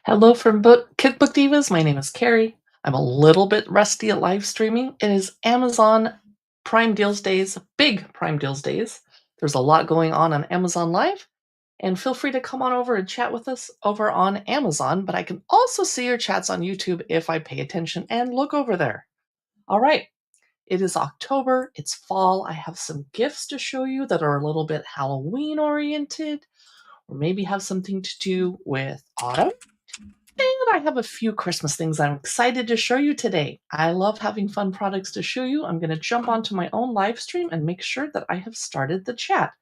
Hello from Cookbook Divas. My name is Carrie. I'm a little bit rusty at live streaming. It is Amazon Prime Deals Days, big Prime Deals Days. There's a lot going on Amazon Live, and feel free to come on over and chat with us over on Amazon. But I can also see your chats on YouTube if I pay attention and look over there. All right, it is October, it's fall. I have some gifts to show you that are a little bit Halloween oriented, or maybe have something to do with autumn. And I have a few Christmas things I'm excited to show you today. I love having fun products to show you. I'm going to jump onto my own live stream and make sure that I have started the chat.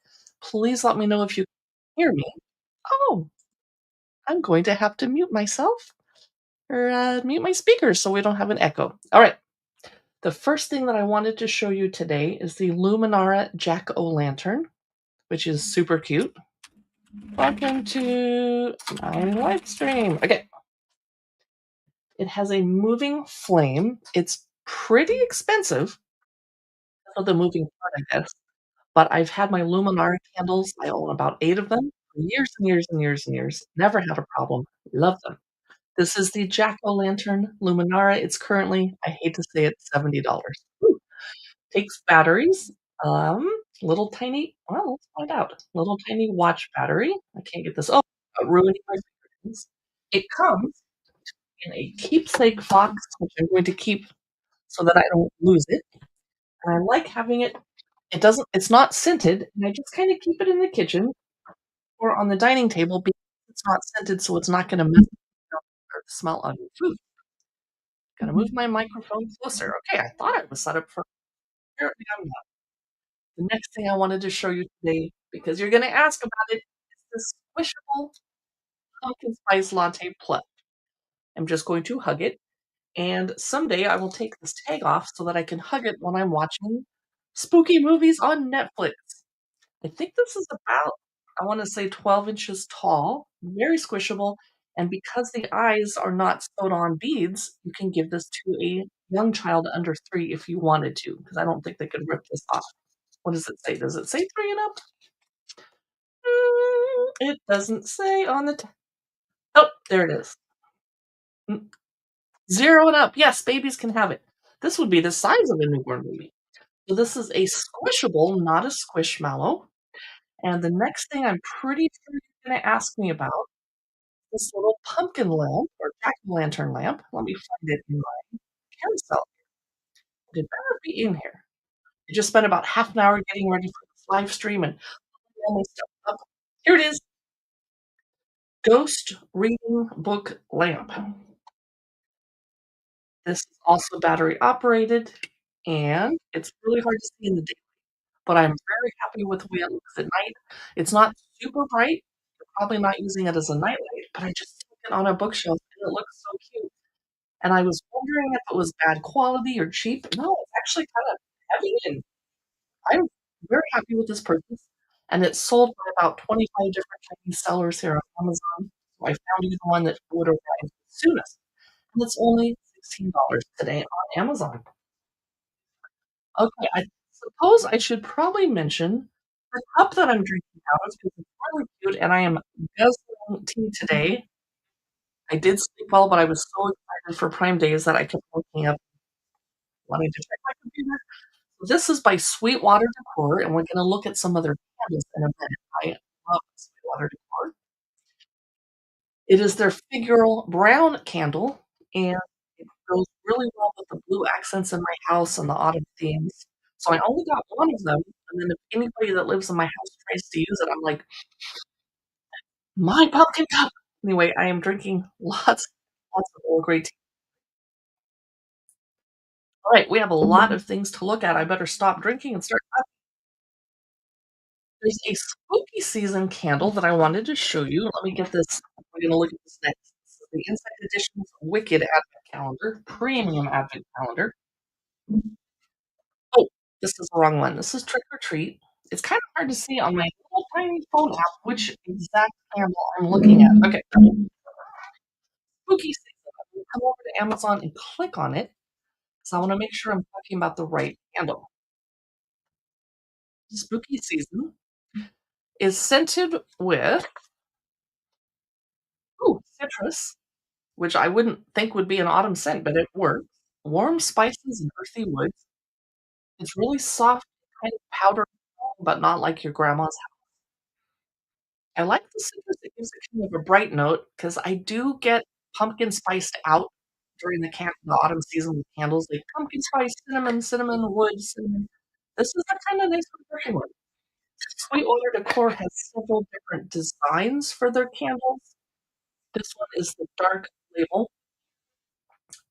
Please let me know if you can hear me. Oh, I'm going to have to mute myself or mute my speakers so we don't have an echo. All right. The first thing that I wanted to show you today is the Luminara Jack-o'-lantern, which is super cute. Welcome to my live stream. Okay. It has a moving flame. It's pretty expensive for the moving part, I guess, but I've had my Luminara candles, I own about 8 of them for years and years and years and years, never had a problem, love them. This is the Jack-o'-lantern Luminara. It's currently, I hate to say it, $70. Woo. Takes batteries, um, little tiny let's find out. Little tiny watch battery. I can't get this ruining my fingernails. It comes in a keepsake box, which I'm going to keep so that I don't lose it. And I like having it. It's not scented, and I just kind of keep it in the kitchen or on the dining table because it's not scented, so it's not going to mess up or the smell of your food. Gotta move my microphone closer. Okay, I thought I was set up for. Apparently, I'm not. The next thing I wanted to show you today, because you're going to ask about it, is this squishable pumpkin spice latte plus. I'm just going to hug it. And someday I will take this tag off so that I can hug it when I'm watching spooky movies on Netflix. I think this is about, I want to say 12 inches tall, very squishable. And because the eyes are not sewed on beads, you can give this to a young child under 3 if you wanted to, because I don't think they could rip this off. What does it say? Does it say 3 and up? It doesn't say on the. Oh, there it is. 0 and up. Yes, babies can have it. This would be the size of a newborn baby. So this is a squishable, not a squishmallow. And the next thing I'm pretty sure you're gonna ask me about, this little pumpkin lamp or jack-o'-lantern lamp. Let me find it in my carousel. It better be in here. I just spent about half an hour getting ready for this live stream and putting all my stuff up. Here it is. Ghost reading book lamp. This is also battery operated, and it's really hard to see in the day, but I'm very happy with the way it looks at night. It's not super bright. You're probably not using it as a nightlight, but I just stuck it on a bookshelf and it looks so cute. And I was wondering if it was bad quality or cheap. No, it's actually kind of heavy, and I'm very happy with this purchase. And it's sold by about 25 different Chinese sellers here on Amazon. So I found you the one that would arrive the soonest. And it's only $16 today on Amazon. Okay, I suppose I should probably mention the cup that I'm drinking out of because it's really cute, and I am guzzling tea today. I did sleep well, but I was so excited for Prime Days that I kept waking up wanting to check my computer. This is by Sweetwater Decor, and we're gonna look at some of their candles in a minute. I love Sweetwater Decor. It is their figural brown candle, and it goes really well with the blue accents in my house and the autumn themes. So I only got 1 of them, and then if anybody that lives in my house tries to use it, I'm like, "My pumpkin cup!" Anyway, I am drinking lots of Earl Grey tea. Alright, we have a lot of things to look at. I better stop drinking and start. There's a spooky season candle that I wanted to show you. Let me get this. We're gonna look at this next. This is the Inside Edition's Wicked Advent Calendar, Premium Advent Calendar. Oh, this is the wrong one. This is Trick or Treat. It's kind of hard to see on my little tiny phone app which exact candle I'm looking at. Okay. Spooky season. I'm gonna come over to Amazon and click on it because I want to make sure I'm talking about the right candle. Spooky season is scented with citrus. which I wouldn't think would be an autumn scent, but it works. Warm spices and earthy woods. It's really soft, kind of powdered, but not like your grandma's. I like the citrus, it gives it kind of a bright note because I do get pumpkin spiced out during the autumn season with candles, like pumpkin spice, cinnamon wood, cinnamon. This is a kinda nice refreshing one. Sweetwater Decor has several different designs for their candles. This one is the dark label.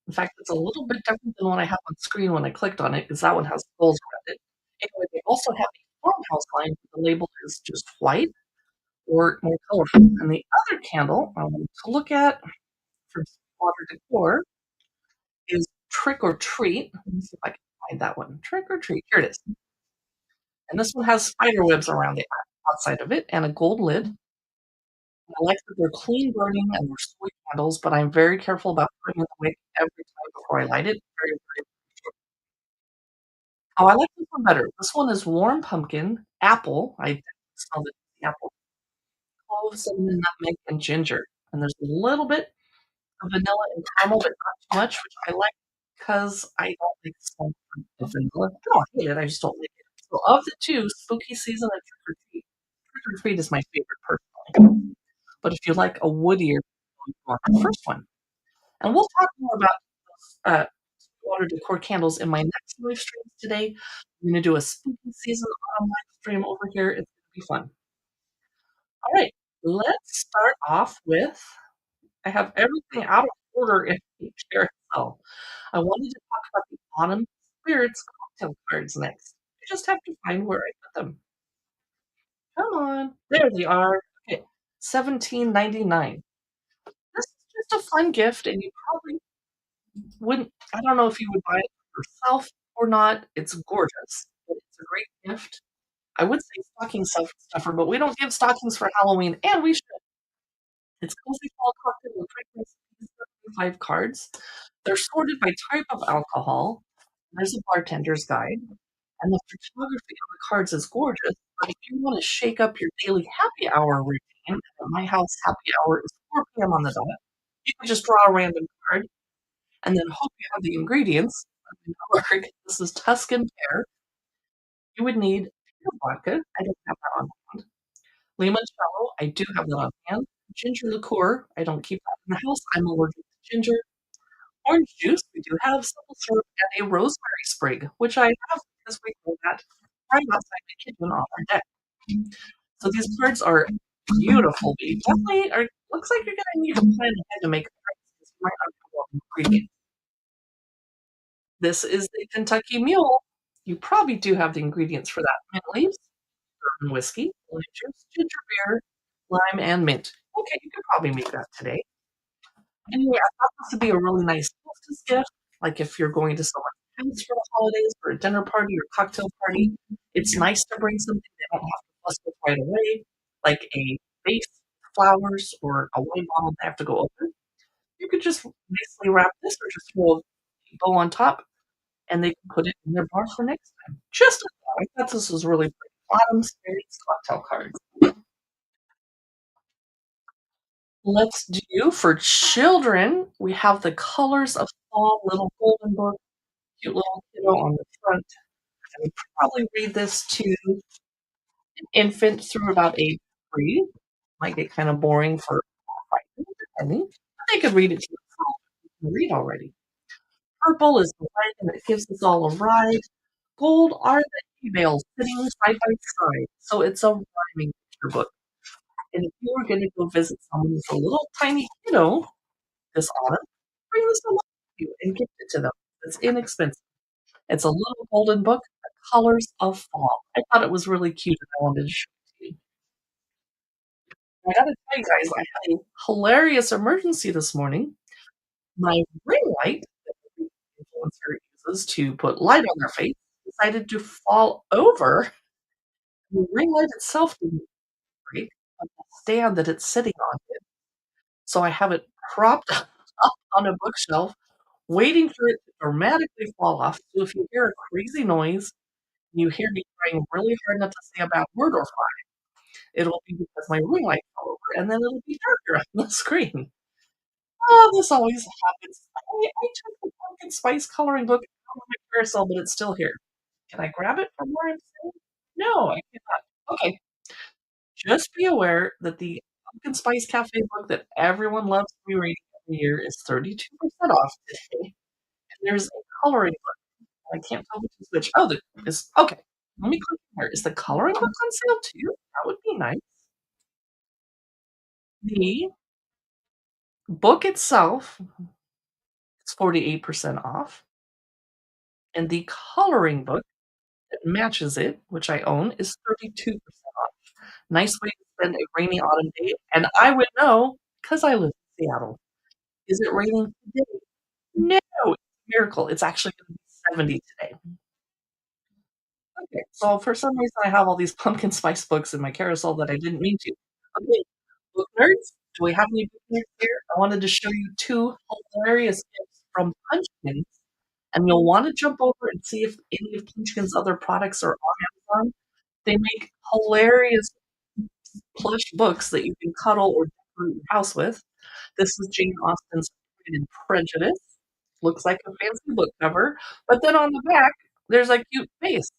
In fact, it's a little bit different than what I have on screen when I clicked on it, because that one has gold around it. Anyway, they also have a farmhouse line, the label is just white or more colorful. And the other candle I wanted to look at for Sweetwater Decor is Trick or Treat. Let me see if I can find that one. Trick or Treat. Here it is. And this one has spider webs around the outside of it and a gold lid. I like that they're clean burning and they're sweet candles, but I'm very careful about putting in the wick every time before I light it. Very. Oh, I like this one better. This one is warm pumpkin, apple. I smell the apple, clove, cinnamon, nutmeg, and ginger. And there's a little bit of vanilla and caramel, but not too much, which I like because I don't like the smell of vanilla. I don't hate it, I just don't like it. So of the 2, spooky season and trick or treat is my favorite personally. But if you like a woodier, you want the first one. And we'll talk more about uh, water decor candles in my next live streams today. I'm gonna do a spooky season autumn live stream over here. It's gonna be fun. All right, let's start off with I have everything out of order in each carousel. I wanted to talk about the autumn spirits cocktail cards next. I just have to find where I put them. Come on. There they are. Okay. 17.99. This is just a fun gift, and you probably wouldn't I don't know if you would buy it for yourself or not. It's gorgeous, but it's a great gift. I would say stuffer, but we don't give stockings for Halloween, and we should. It's Cozy Fall Cocktail and Drink Recipes, 75 cards. They're sorted by type of alcohol. There's a bartender's guide, and the photography on the cards is gorgeous. But if you want to shake up your daily happy hour routine, and at my house, happy hour is 4 p.m. on the dot. You can just draw a random card and then hope you have the ingredients. This is Tuscan pear. You would need pure vodka. I don't have that on hand. Limoncello. I do have that on hand. Ginger liqueur. I don't keep that in the house. I'm allergic to ginger. Orange juice. We do have simple syrup and a rosemary sprig, which I have because we grow that right outside the kitchen on our deck. So these cards are beautiful. But you definitely are. Looks like you're gonna need to plan ahead to make a price because you might not have all the ingredients. This is the Kentucky Mule. You probably do have the ingredients for that. Mint leaves, bourbon whiskey, lime juice, ginger beer, lime, and mint. Okay, you could probably make that today. Anyway, I thought this would be a really nice hostess gift. Like if you're going to someone's house for the holidays, for a dinner party or cocktail party, it's nice to bring something they don't have to fuss with right away, like a vase, flowers, or a wine bottle they have to go open. You could just nicely wrap this or just throw a bow on top and they can put it in their bar for next time. Just a thought. I thought this was really pretty. Autumn Spirits cocktail cards. Let's do for children. We have the Colors of Fall little golden book, cute little kiddo on the front. I would probably read this to an infant through about age 3. Might get kind of boring for 5, depending. But they could read it to themselves. They can read already. Purple is the light and it gives us all a ride. Gold are the emails sitting side by side. So it's a rhyming picture book. And if you were going to go visit someone who's a little tiny kiddo this autumn, bring this along with you and gift it to them. It's inexpensive. It's a little golden book, The Colors of Fall. I thought it was really cute and I wanted to show it to you. I gotta tell you guys, I had a hilarious emergency this morning. My ring light that the influencer uses to put light on their face decided to fall over. The ring light itself didn't break, but the stand that it's sitting on did. So I have it propped up on a bookshelf, waiting for it to dramatically fall off. So if you hear a crazy noise, you hear me trying really hard not to say a bad word or five, it'll be because my ring light fell over, and then it'll be darker on the screen. Oh, this always happens. I took the pumpkin spice coloring book out of my carousel, but it's still here. Can I grab it from where I'm sitting? No, I cannot. Okay, just be aware that the Pumpkin Spice Cafe book that everyone loves to be reading every year is 32% off today, and there's a coloring book. I can't tell which is which. Oh, the is okay. Let me click here. Is the coloring book on sale too? That would be nice. The book itself is 48% off, and the coloring book that matches it, which I own, is 32% off. Nice way to spend a rainy autumn day, and I would know because I live in Seattle. Is it raining today? No, it's a miracle. It's actually gonna be 70 today. Okay, so for some reason, I have all these pumpkin spice books in my carousel that I didn't mean to. Okay, book nerds, do we have any book nerds here? I wanted to show you 2 hilarious gifts from Punchkins, and you'll wanna jump over and see if any of Punchkin's other products are on Amazon. They make hilarious plush books that you can cuddle or decorate your house with. This is Jane Austen's Pride and Prejudice. Looks like a fancy book cover, but then on the back, there's a cute face.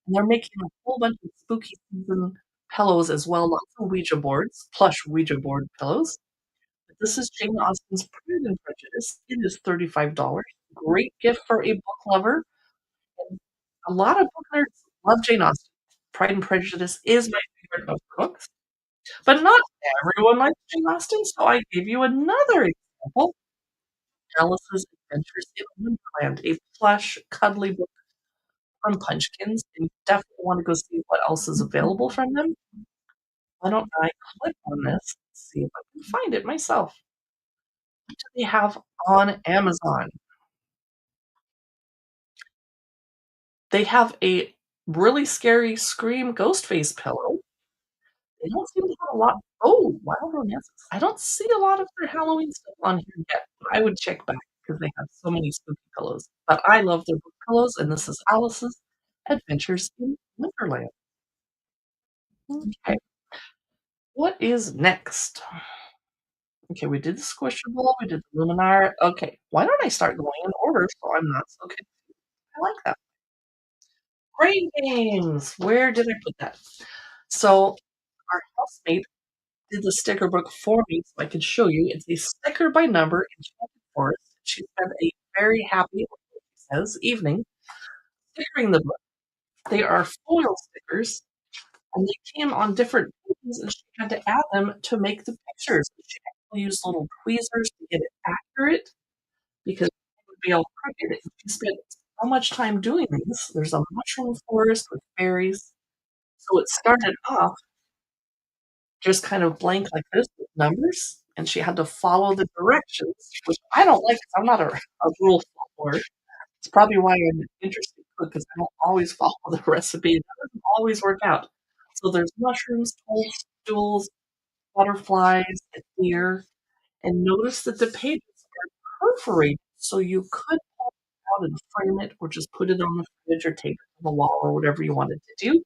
And they're making a whole bunch of spooky season pillows as well, lots of Ouija boards, plush Ouija board pillows. But this is Jane Austen's Pride and Prejudice. It is $35. Great gift for a book lover. And a lot of book nerds love Jane Austen. Pride and Prejudice is my favorite of her books. But not everyone likes Jane Austen, so I give you another example. Alice's Adventures in Wonderland, a plush, cuddly book from Punchkins, and you definitely wanna go see what else is available from them. Why don't I click on this, see if I can find it myself. What do they have on Amazon? They have a really scary Scream ghost face pillow. They don't seem to have a lot. Oh, Wild Romances. I don't see a lot of their Halloween stuff on here yet, but I would check back because they have so many spooky pillows. But I love their book pillows, and this is Alice's Adventures in Wonderland. Okay, what is next? Okay, we did the Squishable, we did the Luminar. Okay, why don't I start going in order so I'm not so confused? I like that. Brain games. Where did I put that? So our housemate did the sticker book for me so I could show you. It's a sticker by number enchanted forest. She spent a very happy, she says, evening stickering the book. They are foil stickers, and they came on different pages, and she had to add them to make the pictures. She actually used little tweezers to get it accurate because it would be all crooked. And she spent so much time doing these. There's a mushroom forest with berries. So it started off just kind of blank like this with numbers, and she had to follow the directions, which I don't like 'cause I'm not a rule follower. It's probably why I'm an interesting cook, 'cause I don't always follow the recipe, and that doesn't always work out. So there's mushrooms, toads, jewels, butterflies, a deer, and notice that the pages are perforated, so you could pull it out and frame it or just put it on the fridge or take it to the wall or whatever you wanted to do.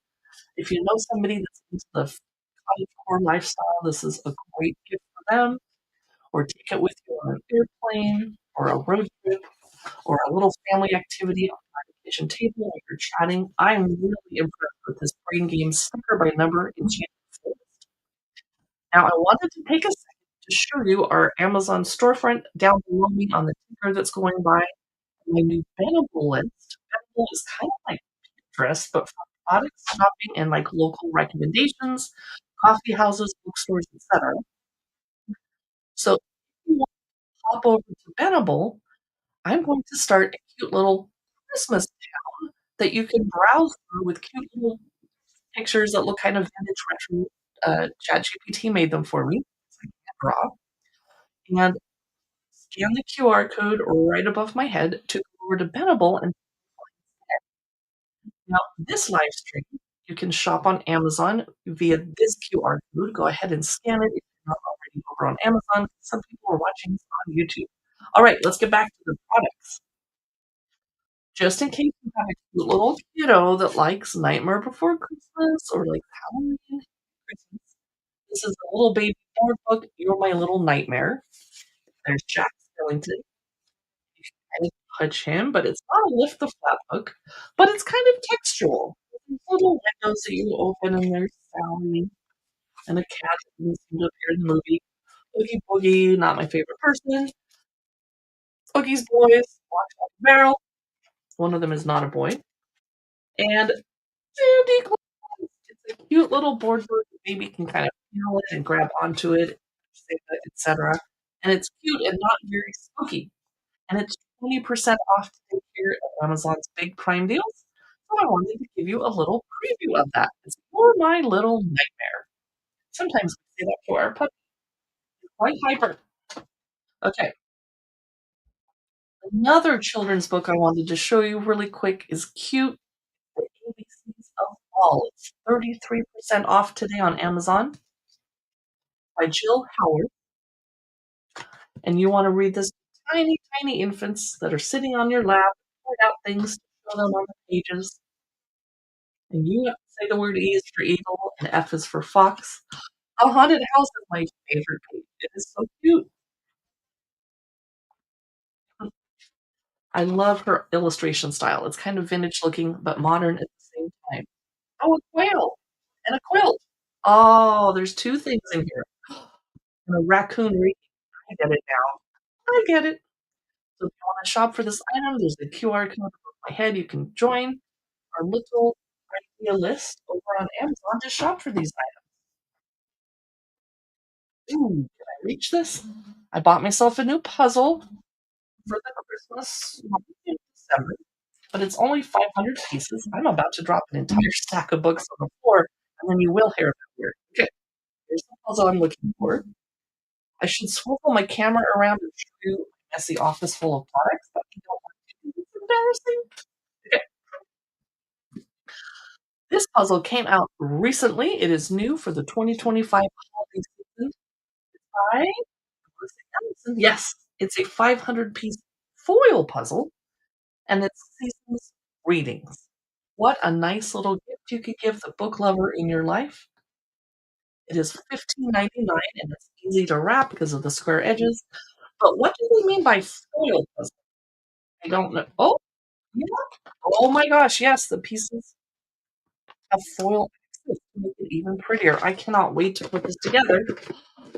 If you know somebody that's into the cottagecore lifestyle, this is a great gift for them, or take it with you on an airplane or a road trip or a little family activity on the kitchen table while you're chatting. I'm really impressed with this brain game sticker by number enchanted forest. Now, I wanted to take a second to show you our Amazon storefront down below me on the ticker that's going by my new Venable list. Venable is kind of like Pinterest, but for product shopping and like local recommendations, coffee houses, bookstores, etc. So if you want to hop over to Venable, I'm going to start a cute little Christmas town that you can browse through with cute little pictures that look kind of vintage retro. ChatGPT made them for me. So I can't draw. And scan the QR code right above my head to go over to Venable and now, this live stream, you can shop on Amazon via this QR code. Go ahead and scan it if you're not already over on Amazon. Some people are watching this on YouTube. All right, let's get back to the products. Just in case you have a cute little kiddo that likes Nightmare Before Christmas or like Halloween, Christmas, this is a little baby board book, You're My Little Nightmare. There's Jack Skellington. You can kind of touch him, but it's not a lift the flap book, but it's kind of textual. There's little windows that you open, and there's Sally and a cat that didn't seem to appear in the movie. Oogie Boogie, not my favorite person. Oogie's boys, Lock, Stock, and Barrel. One of them is not a boy. And Sandy Claus. It's a cute little board book. The baby can kind of feel it and grab onto it, etc. And it's cute and not very spooky. And it's 20% off today here at Amazon's Big Prime Deals. So I wanted to give you a little preview of that. It's For My Little Nightmare. Sometimes we say that to our puppy. He's quite hyper. Okay, another children's book I wanted to show you really quick is Cute, The ABCs of Fall. It's 33% off today on Amazon by Jill Howard. And you want to read this to tiny, tiny infants that are sitting on your lap, point out things to show them on the pages. And you have to say the word E is for eagle and F is for fox. A haunted house is my favorite page. It is so cute. I love her illustration style. It's kind of vintage looking, but modern at the same time. Oh, a quail and a quilt. Oh, there's two things in here. And a raccoon reading. I get it now. I get it. So if you want to shop for this item, there's a QR code above my head. You can join our little idea list over on Amazon to shop for these items. Ooh, can I reach this? I bought myself a new puzzle for the Christmas month in December, but it's only 500 pieces. I'm about to drop an entire stack of books on the floor, and then you will hear about here. Okay, here's the puzzle I'm looking for. I should swivel my camera around and show you a messy office full of products, but I don't want to. It's embarrassing. Okay, this puzzle came out recently. It is new for the 2025 holiday season by Melissa Allison. Yes, it's a 500-piece foil puzzle, and it's season's readings. What a nice little gift you could give the book lover in your life. It is $15.99 and it's easy to wrap because of the square edges. But what do they mean by foil puzzle? I don't know. Oh, yeah. Oh my gosh, yes, the pieces have foil accents to make it even prettier. I cannot wait to put this together.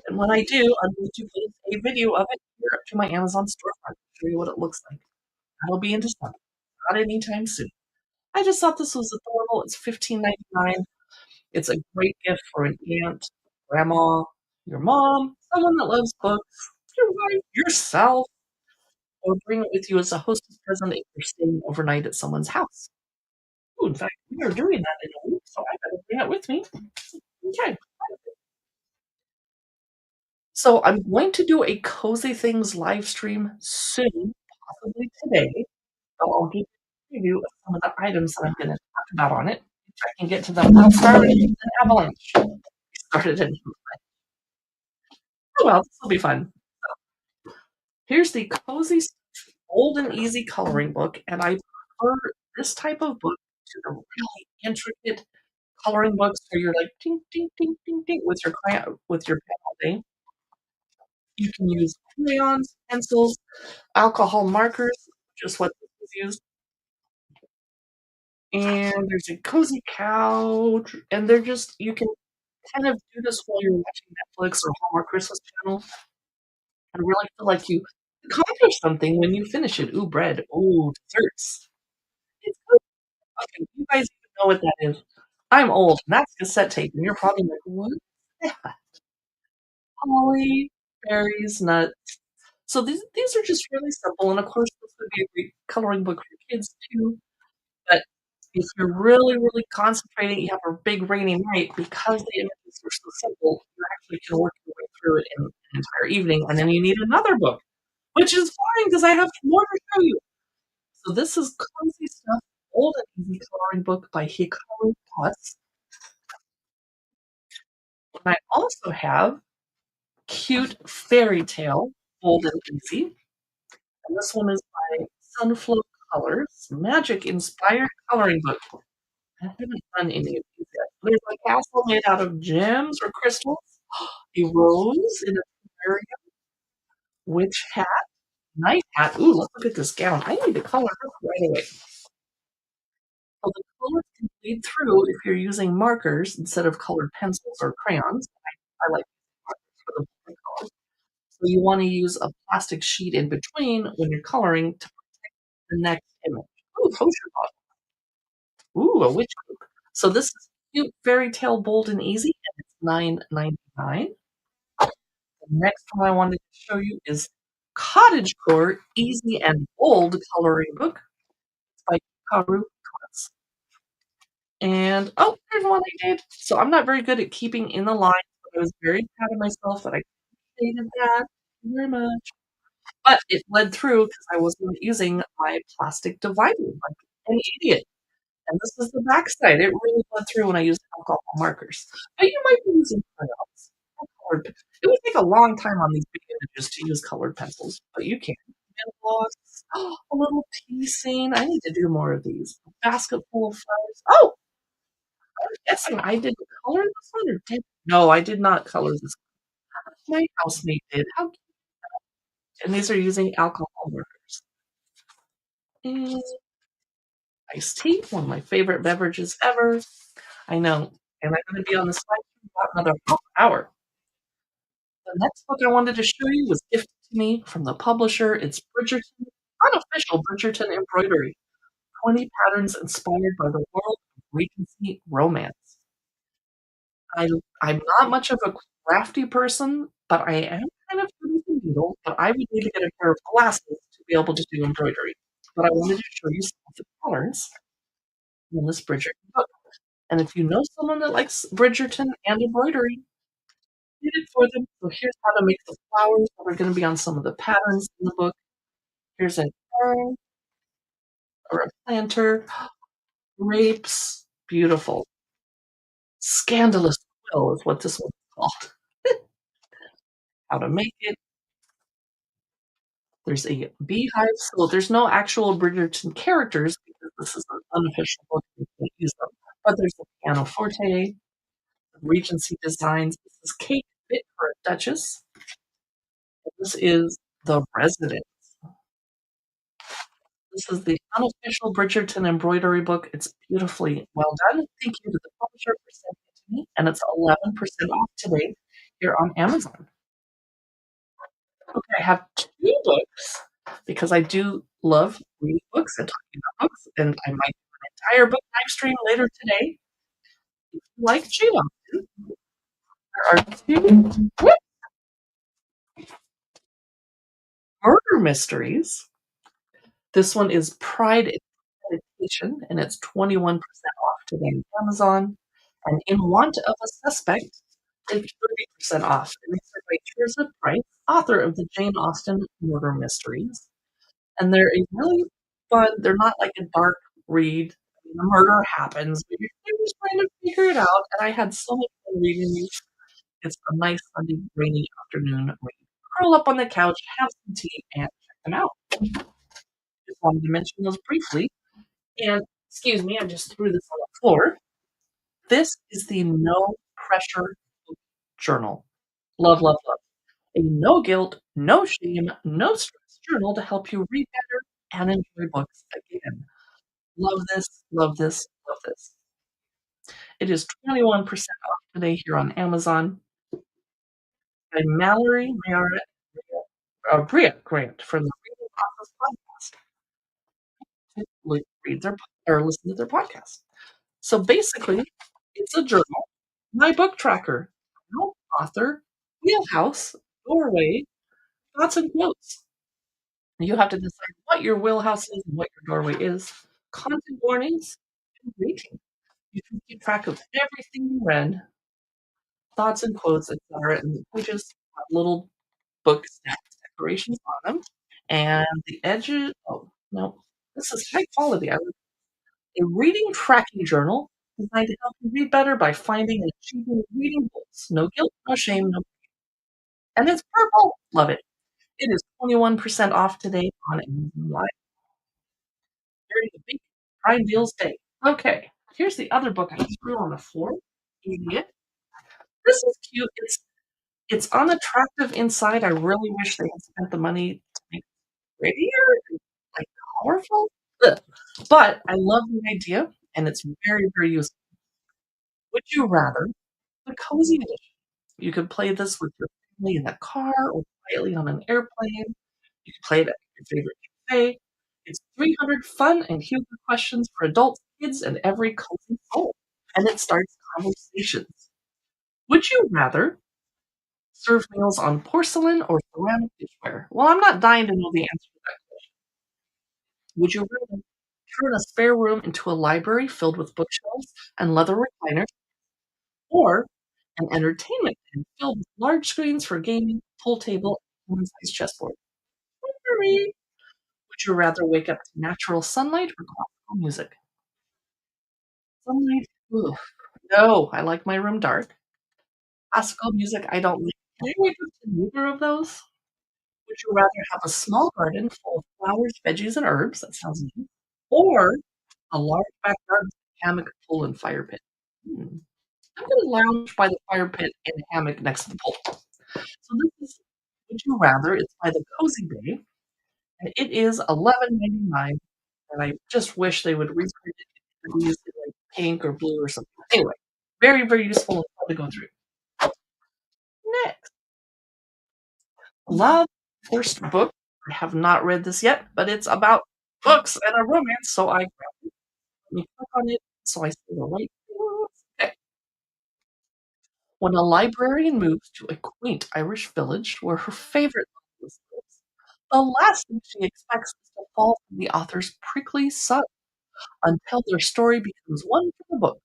And when I do, I'm going to post a video of it here to my Amazon storefront to show you what it looks like. That'll be in December, not anytime soon. I just thought this was adorable. It's $15.99. It's a great gift for an aunt, grandma, your mom, someone that loves books, your wife, yourself, or bring it with you as a hostess present if you're staying overnight at someone's house. Ooh, in fact, we are doing that in a week, so I better bring it with me. Okay. So I'm going to do a Cozy Things live stream soon, possibly today. So I'll give you a preview of some of the items that I'm going to talk about on it. If I can get to them without starting an avalanche. We started an Oh well, this will be fun. Here's the Cozy Old and Easy coloring book, and I prefer this type of book to the really intricate coloring books where you're like ding ding ding ding ding with your crayon with your pen all day. You can use crayons, pencils, alcohol markers, just what this is used. And there's a cozy couch, and they're just you can kind of do this while you're watching Netflix or Hallmark Christmas Channel and really feel like you accomplished something when you finish it. Ooh, bread. Ooh, desserts. It's good. Okay, you guys even know what that is. I'm old, and that's cassette tape, and you're probably like, "What is that?" Holly, berries, nuts. So these are just really simple, and of course, this would be a great coloring book for kids too. But if you're really, really concentrating, you have a big rainy night, because the images are so simple, you actually can work your way through it in an entire evening, and then you need another book, which is fine because I have more to show you. So this is Cozy Stuff, Old and Easy Coloring Book by Hikaru Potts. And I also have Cute Fairy Tale, Old and Easy. And this one is by Sunflow Colors, Magic Inspired Coloring Book. I haven't done any of these yet. There's a castle made out of gems or crystals, a rose in a terrarium, Witch hat, night hat. Ooh, let's look at this gown. I need to color this right away. Well, the colors can bleed through if you're using markers instead of colored pencils or crayons. I like markers for the bold colors. So you want to use a plastic sheet in between when you're coloring to the next image. Ooh, potion bottle. Ooh, a witch book. So this is cute fairy tale bold and easy, and it's 9.99. The next one I wanted to show you is Cottagecore Easy and Bold Coloring Book by Hikaru Katz. And oh, there's one I did. So I'm not very good at keeping in the lines, but I was very proud of myself that I completed that. Thank you very much. But it bled through because I wasn't using my plastic divider like an idiot. And this is the backside. It really bled through when I used alcohol markers. But you might be using crayons or colored. It would take a long time on these big images to use colored pencils, but you can. Nail gloss, a little piecing. I need to do more of these. A basket full of flowers. Oh, I'm guessing I didn't color this one or did. No, I did not color this one. My housemate did. How cute. And these are using alcohol markers. And iced tea, one of my favorite beverages ever. I know. And I'm going to be on this live for about another half hour. The next book I wanted to show you was gifted to me from the publisher. It's Bridgerton, unofficial Bridgerton embroidery. 20 patterns inspired by the world of Regency romance. I, I'm not much of a crafty person, but I am kind of good with the needle. But I would need to get a pair of glasses to be able to do embroidery. But I wanted to show you some of the patterns in this Bridgerton book. And if you know someone that likes Bridgerton and embroidery, did it for them. So here's how to make the flowers that are going to be on some of the patterns in the book. Here's an urn or a planter, grapes, beautiful. Scandalous quill is what this one's called. How to make it. There's a beehive. So there's no actual Bridgerton characters because this is an unofficial book. We can't use them. But there's a pianoforte, Regency designs. This is Kate Bit for a Duchess. This is the Resident. This is the unofficial Bridgerton embroidery book. It's beautifully well done. Thank you to the publisher for sending it to me, and it's 11% off today here on Amazon. Okay, I have two books because I do love reading books and talking about books, and I might do an entire book live stream later today. If you like Jane Austen, there are two murder mysteries. This one is Pride and Meditation, and it's 21% off today on Amazon. And In Want of a Suspect, it's 30% off. And these are by Tirzah Price, author of the Jane Austen murder mysteries. And they're a really fun, they're not like a dark read. I mean, the murder happens, but you're just trying to figure it out. And I had so much fun reading these. It's a nice Sunday rainy afternoon read. Curl up on the couch, have some tea, and check them out. Just wanted to mention those briefly. And excuse me, I just threw this on the floor. This is the No Pressure Book Journal. Love, love, love. A no guilt, no shame, no stress journal to help you read better and enjoy books again. Love this, love this, love this. It is 21% off today here on Amazon by Mallory Bria Grant from the Reading Process Podcast. Read their or listen to their podcast. So basically, it's a journal, my book tracker, no author, wheelhouse, doorway, thoughts and quotes. You have to decide what your wheelhouse is and what your doorway is. Content warnings and rating. You can keep track of everything you read, thoughts and quotes, etc. And the pages have little book decorations on them. And the edges, oh, no, this is high quality. A reading tracking journal designed to help you read better by finding and achieving reading goals. No guilt, no shame, no. And it's purple. Love it. It is 21% off today on Amazon Live. Very big Prime Deals Day. Okay, here's the other book I threw on the floor. Idiot. This is cute. It's It's unattractive inside. I really wish they had spent the money to make it prettier and, like, colorful. Ugh. But I love the idea, and it's very, very useful. Would you rather the cozy edition? You could play this with your family in the car or quietly on an airplane. You can play it at your favorite cafe. It's 300 fun and humor questions for adults, kids, and every cozy soul. And it starts conversations. Would you rather serve meals on porcelain or ceramic dishware? Well, I'm not dying to know the answer to that question. Would you rather turn a spare room into a library filled with bookshelves and leather recliners, or an entertainment den filled with large screens for gaming, pool table, and human-sized chessboard? Would you rather wake up to natural sunlight or classical music? Sunlight? Ugh. No, I like my room dark. Classical music, I don't like. Can I wake up to neither of those? Would you rather have a small garden full of flowers, veggies, and herbs? That sounds nice. Or a large backyard with a hammock, pool, and fire pit? Hmm. I'm gonna lounge by the fire pit and hammock next to the pool. So this is Would You Rather. It's by the Cozy Bay, and it is 11.99. And I just wish they would reprint it and use it like pink or blue or something. Anyway, very, very useful and fun to go through. Next, love first book. I have not read this yet, but it's about books and a romance, so I grabbed it. Let me click on it so I see the right thing. Okay. When a librarian moves to a quaint Irish village where her favorite novelist lives, the last thing she expects is to fall from the author's prickly sun until their story becomes one for the book.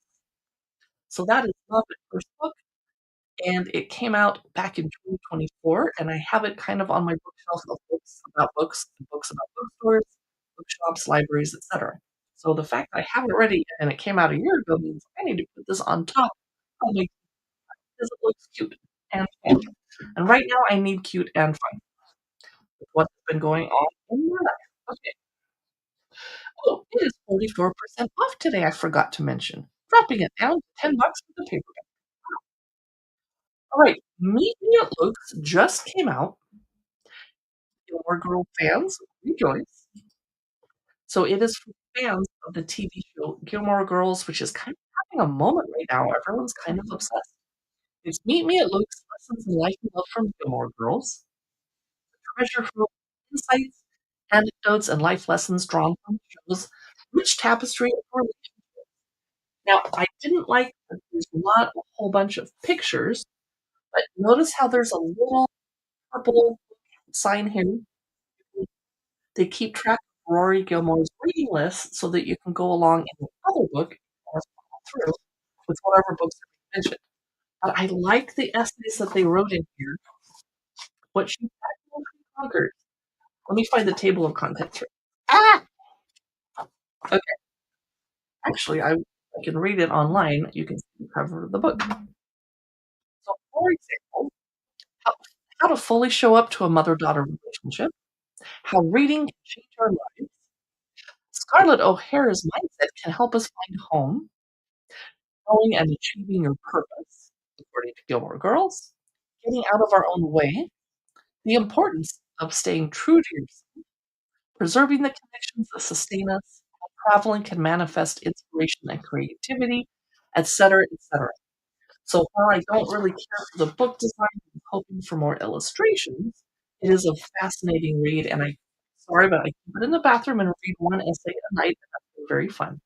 So that is Love at First Book, and it came out back in 2024, and I have it kind of on my bookshelf of books and books about bookstores, bookshops, libraries, etc. So the fact that I have it ready and it came out a year ago means I need to put this on top of my because it looks cute and fun. And right now I need cute and fun with what's been going on in my life. Okay. Oh, it is 44% off today, I forgot to mention. Dropping it down to $10 for the paperback. All right, Meet Me at Luke's just came out. Gilmore Girl fans, rejoice. So it is for fans of the TV show Gilmore Girls, which is kind of having a moment right now. Everyone's kind of obsessed. It's Meet Me at Luke's Lessons in Life and Love from Gilmore Girls. Treasure trove of insights, anecdotes, and life lessons drawn from the show's rich tapestry of relationships. Now, I didn't like that there's not a whole bunch of pictures, but notice how there's a little purple sign here. They keep track of Rory Gilmore's reading list so that you can go along in the other book as through with whatever books are being mentioned. But I like the essays that they wrote in here, what she actually conquered. Let me find the table of contents here. Ah! Okay, actually, I can read it online. You can see the cover of the book. So, for example, how, how to fully show up to a mother daughter relationship, how reading can change our lives, Scarlett O'Hara's mindset can help us find home, knowing and achieving your purpose, according to Gilmore Girls, getting out of our own way, the importance of staying true to yourself, preserving the connections that sustain us, how traveling can manifest inspiration and creativity, etc., etc. So while I don't really care for the book design, I'm hoping for more illustrations. It is a fascinating read, and I sorry, but I keep it in the bathroom and read one essay a night, and that's been very fun.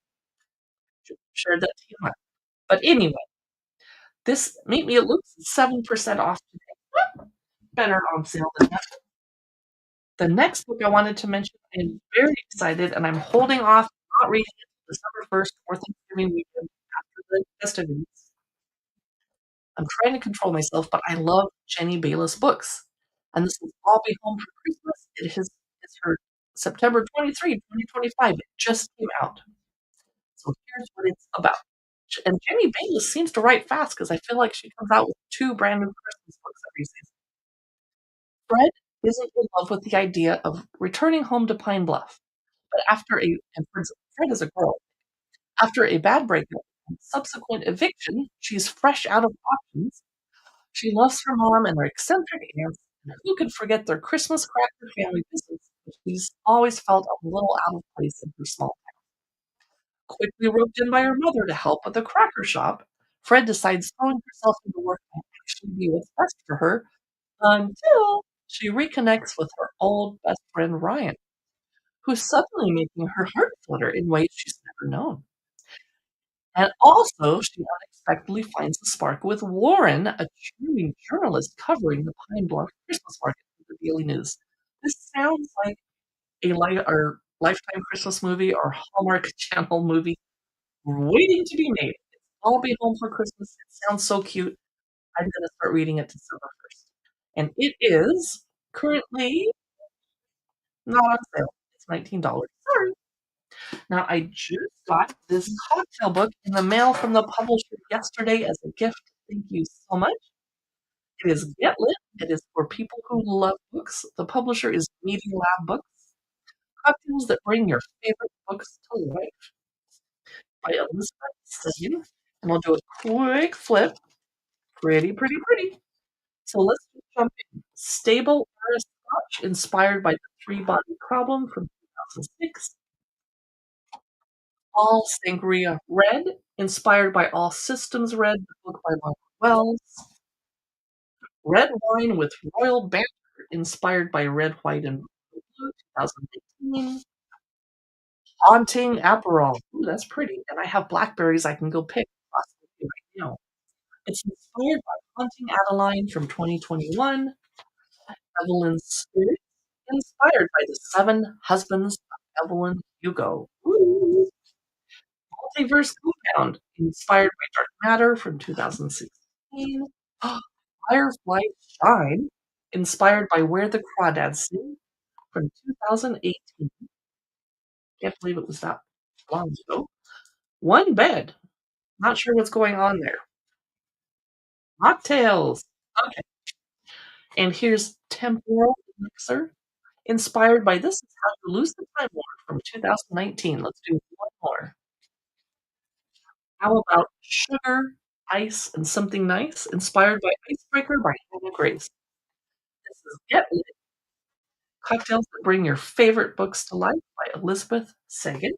Shared that TMI. But anyway, this Meet Me at Luke's is 7% off today. Better on sale than that. The next book I wanted to mention, I'm very excited, and I'm holding off not reading it till December 1st or Thanksgiving weekend after the festivities. I'm trying to control myself, but I love Jenny Bayless books. And this is I'll Be Home for Christmas. It's her September 23, 2025. It just came out. So here's what it's about. And Jenny Bayless seems to write fast because I feel like she comes out with two brand new Christmas books every season. Fred isn't in love with the idea of returning home to Pine Bluff, but Fred is a girl. After a bad breakup and subsequent eviction, she's fresh out of options. She loves her mom and her eccentric aunts, and who could forget their Christmas cracker family business, which she's always felt a little out of place in her small quickly roped in by her mother to help with the cracker shop. Fred decides throwing herself into work might actually be what's best for her until she reconnects with her old best friend Ryan, who's suddenly making her heart flutter in ways she's never known. And also, she unexpectedly finds a spark with Warren, a charming journalist covering the Pine Bluff Christmas market for the Daily News. This sounds like a or Lifetime Christmas movie or Hallmark Channel movie waiting to be made. I'll be home for Christmas. It sounds so cute. I'm gonna start reading it December 1st. And it is currently not on sale. It's $19. Sorry. Now, I just got this cocktail book in the mail from the publisher yesterday as a gift. Thank you so much. It is Get Lit. It is for people who love books. The publisher is Media Lab Books. Cocktails that bring your favorite books to life by Elizabeth Sign. And I'll do a quick flip. Pretty, pretty, pretty. So let's just jump in. Stable Era Scotch, inspired by the Three Body Problem from 2006. All Sangria Red, inspired by All Systems Red, the book by Mark Wells. Red Wine with Royal Banter, inspired by Red, White, and Blue, 2019. Haunting Aperol. Ooh, that's pretty. And I have blackberries I can go pick possibly right now. It's inspired by Haunting Adeline from 2021. Evelyn's Spirit, inspired by the Seven Husbands of Evelyn Hugo. Ooh. Multiverse Compound, inspired by Dark Matter from 2016. Firefly Shine, inspired by Where the Crawdads Sing from 2018. Can't believe it was that long ago. One Bed, not sure what's going on there. Mocktails. Okay. And here's Temporal Elixir, inspired by This Is How You Lose the Time War from 2019. Let's do one more. How about Sugar, Ice, and Something Nice, inspired by Icebreaker by Hannah Grace. This is Get Lit, Cocktails that Bring Your Favorite Books to Life by Elizabeth Sagan.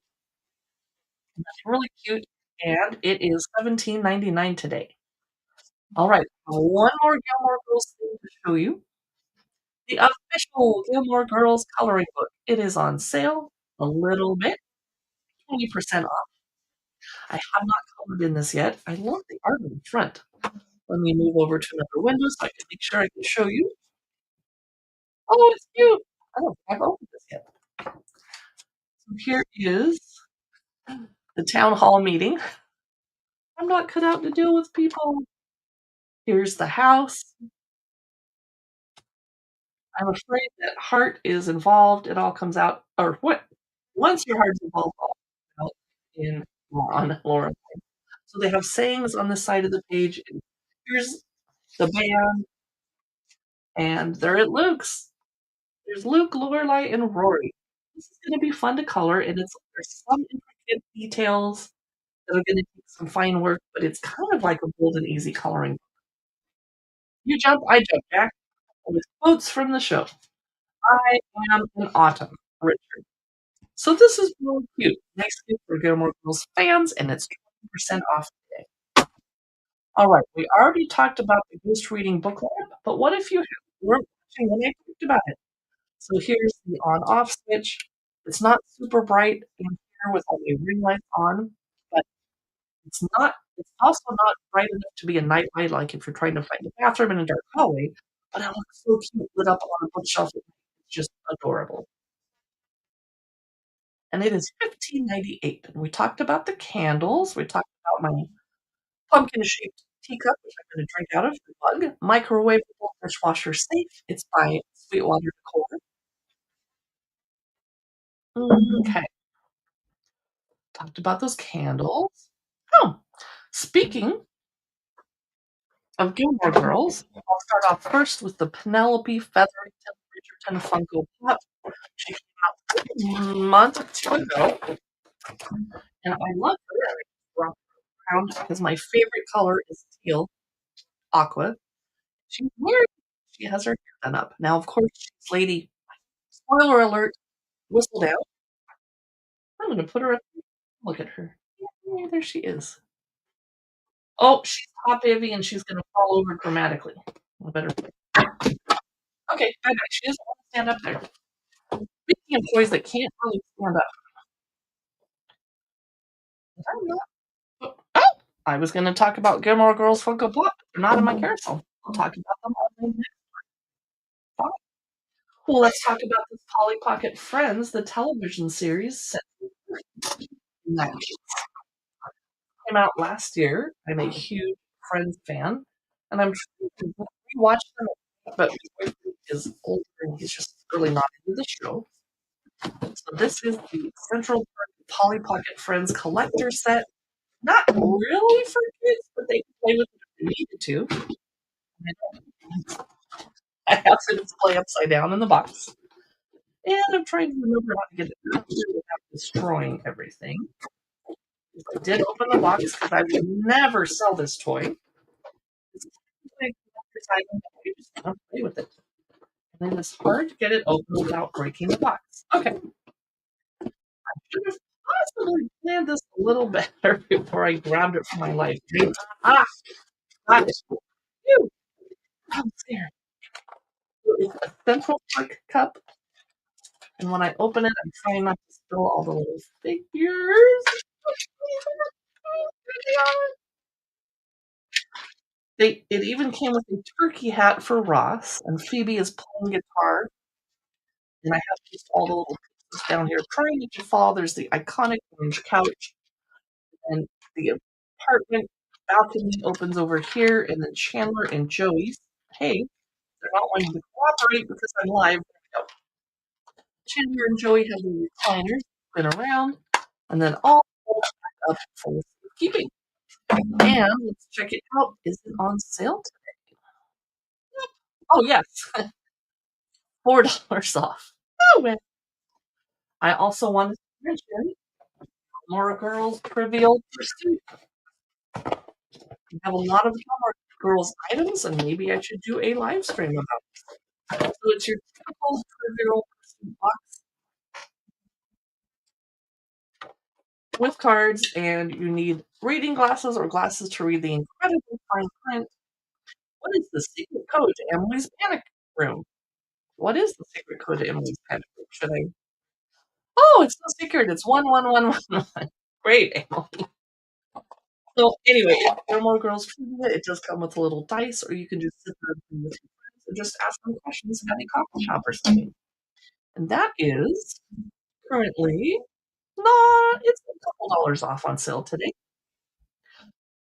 And that's really cute, and it is $17.99 today. All right, one more Gilmore Girls thing to show you. The official Gilmore Girls coloring book. It is on sale a little bit, 20% off. I have not colored in this yet. I love the art in the front. Let me move over to another window so I can make sure I can show you. Oh, it's cute. I don't think I've opened this yet. So here is the town hall meeting. I'm not cut out to deal with people. Here's the house. I'm afraid that heart is involved. It all comes out, or what? Once your heart's involved, all comes out in Laura. So they have sayings on the side of the page. And here's the band, and there it looks. There's Luke, Lorelai, and Rory. This is going to be fun to color, and there's some intricate details that are going to take some fine work, but it's kind of like a bold and easy coloring. You jump, I jump, Jack. With quotes from the show. I am an autumn, Richard. So this is really cute. Nice gift for Gilmore Girls fans, and it's 20% off today. All right, we already talked about the Ghost Reading Book Club, but what if you weren't watching when I talked about it? So here's the on-off switch. It's not super bright in here with all the ring lights on, but it's also not bright enough to be a night light, like if you're trying to find a bathroom in a dark hallway, but it looks so cute lit up on a bookshelf. It's just adorable. And it is $15.98. And we talked about the candles. We talked about my pumpkin-shaped teacup, which I'm gonna drink out of, the mug. Microwavable dishwasher safe. It's by Sweetwater Decor. Okay. Talked about those candles. Oh, speaking of Gilmore Girls, I'll start off first with the Penelope Featherington Bridgerton Funko Pop. She came out a month or two ago, and I love her around because my favorite color is teal, aqua, She's married. She has her hair done up. Now, of course, this lady, spoiler alert, whistled out. I'm gonna put her up. Look at her. Yeah, there she is. Oh, she's top heavy and she's gonna fall over dramatically. I better okay, bye-bye. She doesn't wanna stand up there. Speaking of toys that can't really stand up, I'm not oh! I was gonna talk about Gilmore Girls Funko Pop, but they're not in my carousel. I'll talk about them on the next pod. Well, let's talk about this Polly Pocket Friends, the television series set in that came out last year. I'm a huge Friends fan, and I'm trying to rewatch them, but my boyfriend is older and he's just really not into the show. So this is the Central Park Polly Pocket Friends collector set. Not really for kids, but they can play with it if they needed to. I have the display upside down in the box. And I'm trying to remember how to get it out without destroying everything. I did open the box because I would never sell this toy. It's like you just don't play with it. And then it's hard to get it open without breaking the box. Okay. I should have possibly planned this a little better before I grabbed it for my life. Ah, got it. Phew, I'm scared. It's a Central Park cup, and when I open it, I'm trying not to spill all the little figures. It even came with a turkey hat for Ross, and Phoebe is playing guitar, and I have just all the little pieces down here trying not to fall. There's the iconic orange couch, and the apartment balcony opens over here, and then Chandler and Joey's. Hey, they're not wanting to cooperate because I'm live. There we go. Chandler and Joey have the recliners, been around, and then all up for keeping. And let's check it out. Is it on sale today? Oh yes, $4 off. Oh, well. I also wanted to mention Gilmore Girls Trivial Pursuit. We have a lot of Gilmore Girls items, and maybe I should do a live stream about it. So it's your typical Trivial Pursuit box with cards, and you need reading glasses or glasses to read the incredibly fine print. What is the secret code to Emily's panic room? What is the secret code to Emily's panic room? Should I? Oh, it's no secret. It's 11111. Great, Emily. So anyway, Gilmore Girls trivia, it does come with a little dice, or you can just sit there with your friends and just ask them questions about a coffee shop or something. And that is currently not, it's a couple dollars off on sale today.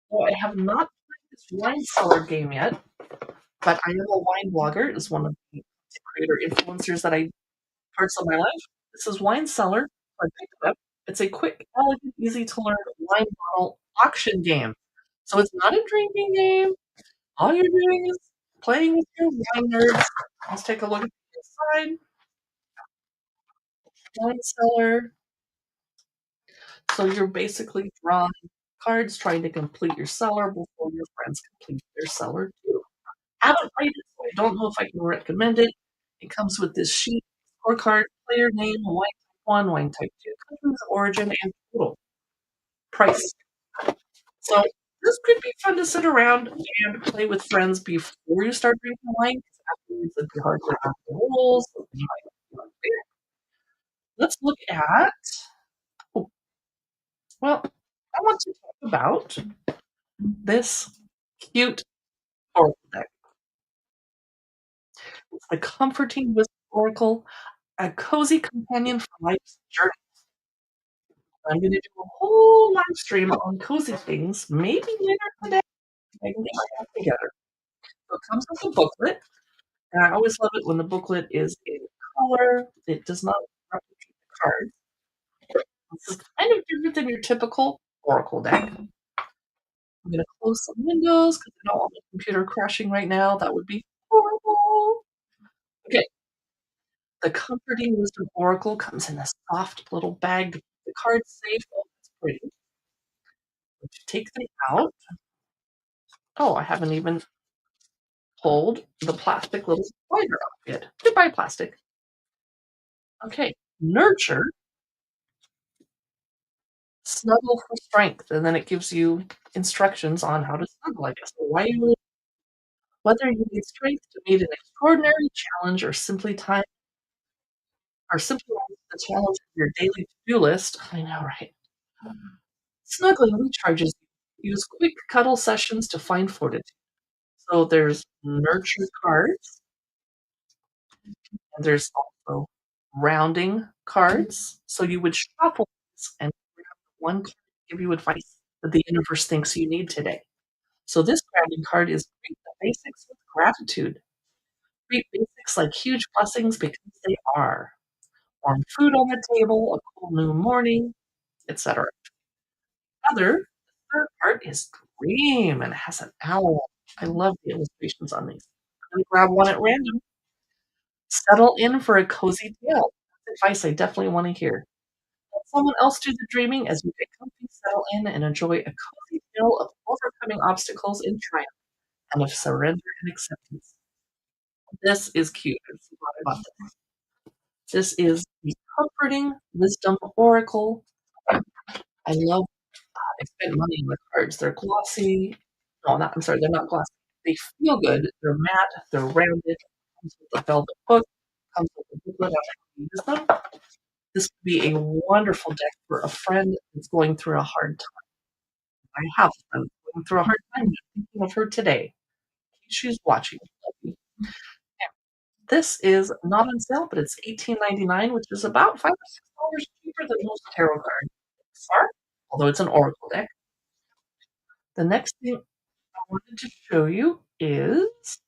Well, I have not played this wine cellar game yet, but I am a wine blogger. It's one of the creator influencers that I parts of my life. This is Wine Cellar. I picked it up. It's a quick, elegant, easy to learn wine bottle auction game. So it's not a drinking game. All you're doing is playing with your wine nerds. Let's take a look at the inside. Wine cellar. So you're basically drawing cards, trying to complete your cellar before your friends complete their cellar too. Haven't played it, so I don't know if I can recommend it. It comes with this sheet, scorecard, player name, wine type 1, wine type 2, countries of origin, and total price. So this could be fun to sit around and play with friends before you start drinking wine. 'Cause afterwards, it'd be hard to remember the rules. Let's look at. Oh, well, I want to talk about this cute oracle deck. It's the Comforting Wisdom Oracle, a cozy companion for life's journey. I'm going to do a whole live stream on cozy things, maybe later today. I can get my act together. So it comes with a booklet, and I always love it when the booklet is in color. It does not replicate the cards. This is kind of different than your typical Oracle deck. I'm going to close some windows because I don't want my computer crashing right now. That would be horrible. Okay, the Comforting Wisdom Oracle comes in a soft little bag to keep the cards safe. Oh, that's pretty. Once you take them out, oh, I haven't even hold the plastic little spider outfit. Goodbye, plastic. Okay. Nurture, snuggle for strength, and then it gives you instructions on how to snuggle, I guess. Why you whether you need strength to meet an extraordinary challenge or simply want the challenge of your daily to-do list. I know, right? Snuggling recharges you. Use quick cuddle sessions to find fortitude. So there's nurture cards, and there's also rounding cards. So you would shuffle these and grab one card to give you advice that the universe thinks you need today. So this grounding card is greet the basics with gratitude. Greet basics like huge blessings because they are. Warm food on the table, a cool new morning, etc. The third part is Dream and it has an owl. I love the illustrations on these. I'm gonna grab one at random. Settle in for a cozy tale. That's advice I definitely want to hear. Let someone else do the dreaming as you get comfy, settle in, and enjoy a cozy tale of overcoming obstacles in triumph and of surrender and acceptance. This is cute. I'm so glad I bought this. This is the Comforting Wisdom Oracle. I love I spent money on the cards. They're glossy. No, not I'm sorry, they're not glossy. They feel good. They're matte, they're rounded, comes with a velvet book, comes with a booklet on how to use them. This would be a wonderful deck for a friend that's going through a hard time. I have a friend going through a hard time. I'm thinking of her today. She's watching. Yeah. This is not on sale, but it's $18.99, which is about $5 or $6 cheaper than most tarot cards are, although it's an oracle deck. The next thing I wanted to show you is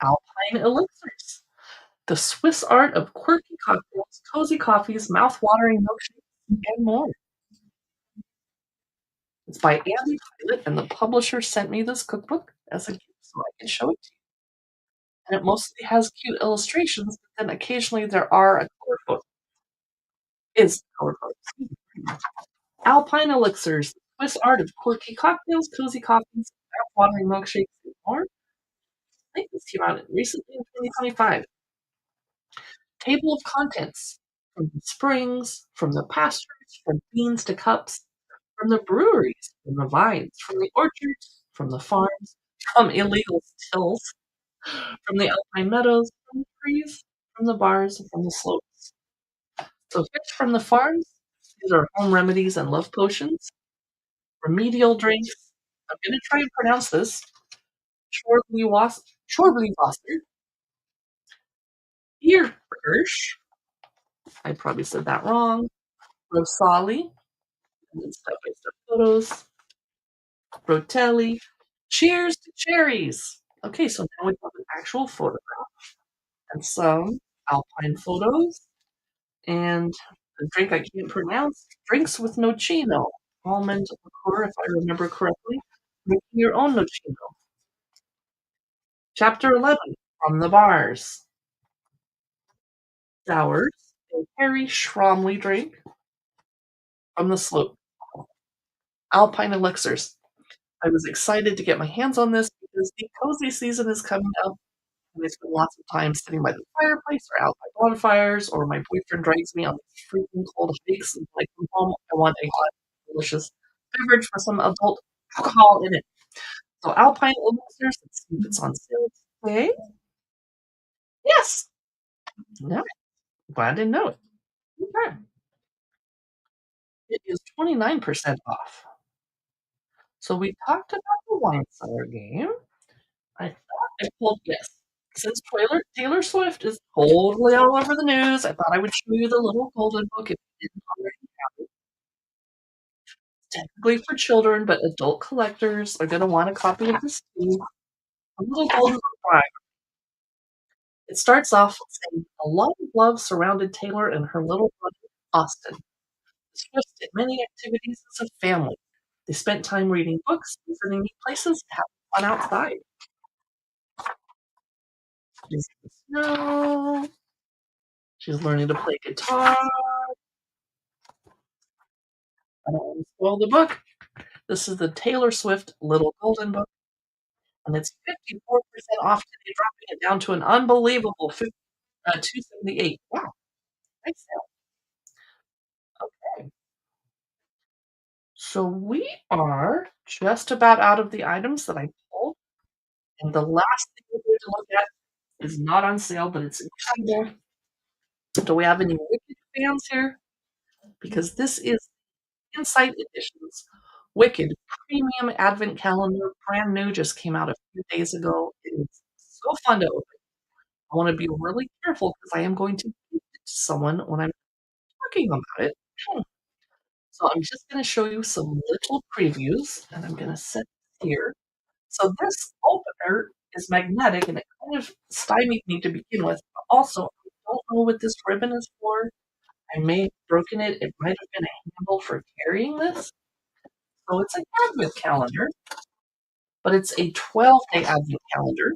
Alpine Elixirs, the Swiss art of quirky cocktails, cozy coffees, mouth-watering milkshakes, and more. It's by Andy Pilot, and the publisher sent me this cookbook as a gift so I can show it to you. And it mostly has cute illustrations, but then occasionally there are a color photo. Is color photo. Excuse me. Alpine Elixirs, Swiss art of quirky cocktails, cozy coffees, mouth-watering milkshakes, and more. I think this came out recently in 2025. Table of contents from the springs, from the pastures, from beans to cups, from the breweries, from the vines, from the orchards, from the farms, from illegal stills, from the alpine meadows, from the trees, from the bars, and from the slopes. So fish from the farms, these are home remedies and love potions, remedial drinks. I'm going to try and pronounce this. Schorbliwasser, Bierkirsch, I probably said that wrong, Rosali, and then step-by-step photos, Rotelli. Cheers to cherries! Okay, so now we have an actual photograph and some alpine photos and a drink I can't pronounce. Drinks with nocino, almond liqueur, if I remember correctly. Making your own nocino. Chapter 11 From the Bars. Sours, a Harry Schromley drink from the slope. Alpine elixirs. I was excited to get my hands on this because the cozy season is coming up, and I spend lots of time sitting by the fireplace or out by bonfires, or my boyfriend drags me on these freaking cold hikes until I come home. I want a hot, delicious beverage with some adult alcohol in it. So Alpine elixirs, let's see if it's on sale today. Yes! No, glad I didn't know it. Okay. It is 29% off. So we talked about the wine cellar game. I thought I pulled yes. Since Taylor Swift is totally all over the news, I thought I would show you the little golden book if you didn't already have it. It's technically for children, but adult collectors are gonna want a copy of this too. A little golden book ride. It starts off saying a lot of love surrounded Taylor and her little brother Austin. The Swifts did many activities as a family. They spent time reading books, visiting new places, having fun outside. She's in the snow. She's learning to play guitar. I don't want to spoil the book. This is the Taylor Swift Little Golden Book. and it's 54% off today, dropping it down to an unbelievable 278. Wow, nice sale. Okay. So we are just about out of the items that I pulled, and the last thing we're going to look at is not on sale, but it's incredible. Do we have any Wicked fans here? Because this is Insight Editions Wicked Premium Advent Calendar, brand new, just came out a few days ago. It is so fun to open. I want to be really careful because I am going to give it to someone when I'm talking about it. Hmm. So I'm just going to show you some little previews, and I'm going to set it here. So this opener is magnetic, and it kind of stymied me to begin with. But also, I don't know what this ribbon is for. I may have broken it. It might have been a handle for carrying this. So it's an advent calendar, but it's a 12-day advent calendar,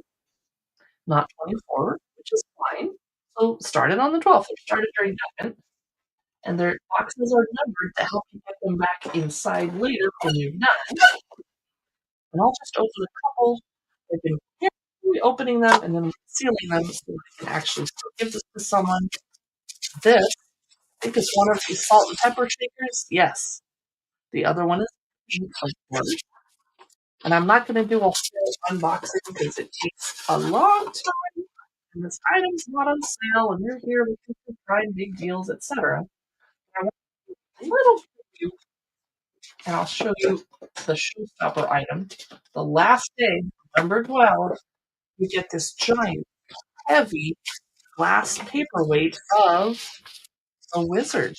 not 24, which is fine. So started on the 12th, or started during Advent, and their boxes are numbered to help you get them back inside later when you're done. And I'll just open a couple. I've been carefully opening them and then sealing them so I can actually still give this to someone. This, I think, is one of these salt and pepper shakers. Yes. The other one is pink, of course. And I'm not going to do a whole unboxing because it takes a long time, and this item's not on sale, and you're here looking for Prime big deals, etc. I want a little preview, and I'll show you the showstopper item. The last day, November 12th, you get this giant, heavy glass paperweight of a wizard.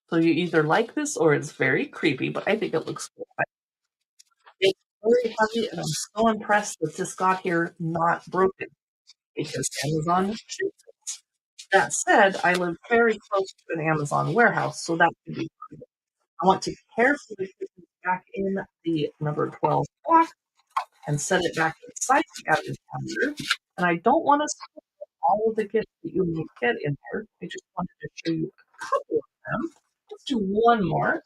So you either like this or it's very creepy, but I think it looks cool. It's very heavy, and I'm so impressed that this got here not broken because Amazon shipped it. That said, I live very close to an Amazon warehouse, so that could be fun. I want to carefully put this back in the number 12 box and set it back inside the advent calendar. And I don't want to spoil all of the gifts that you may get in there. I just wanted to show you a couple of them. Let's do one more.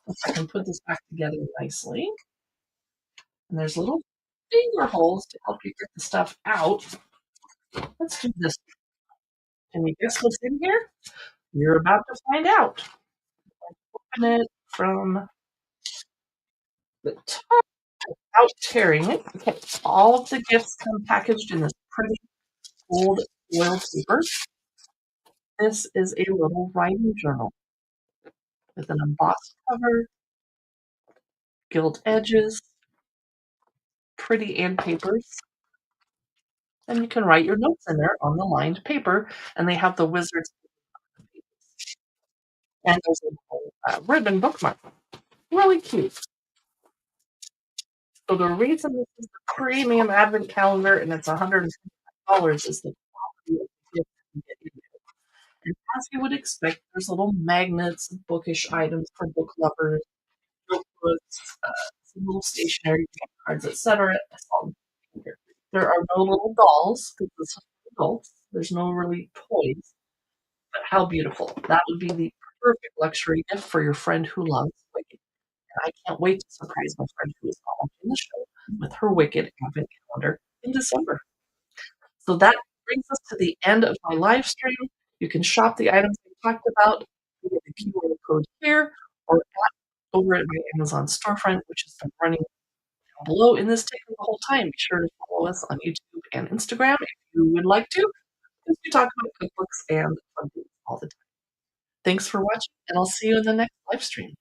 If I can put this back together nicely. And there's little finger holes to help you get the stuff out. Let's do this. Can you guess what's in here? You're about to find out. Open it from the top without tearing it. Okay, all of the gifts come packaged in this pretty old foil paper. This is a little writing journal with an embossed cover, gilt edges, pretty end papers, and you can write your notes in there on the lined paper. And they have the wizards, and there's a little ribbon bookmark. Really cute. So the reason this is the premium advent calendar and it's $150 is the quality of the gift you get in it. And as you would expect, there's little magnets and bookish items for book lovers, notebooks, some little stationery cards, etc. That's all here. There are no little dolls because this is for adults. There's no really toys, but how beautiful! That would be the perfect luxury gift for your friend who loves Wicked. And I can't wait to surprise my friend who is not watching the show with her Wicked advent calendar in December. So that brings us to the end of my live stream. You can shop the items we talked about via the QR code here or over at my Amazon storefront, which has been running down below in this ticker the whole time. Be sure to follow us on YouTube and Instagram if you would like to, because we talk about cookbooks and fun things all the time. Thanks for watching, and I'll see you in the next live stream.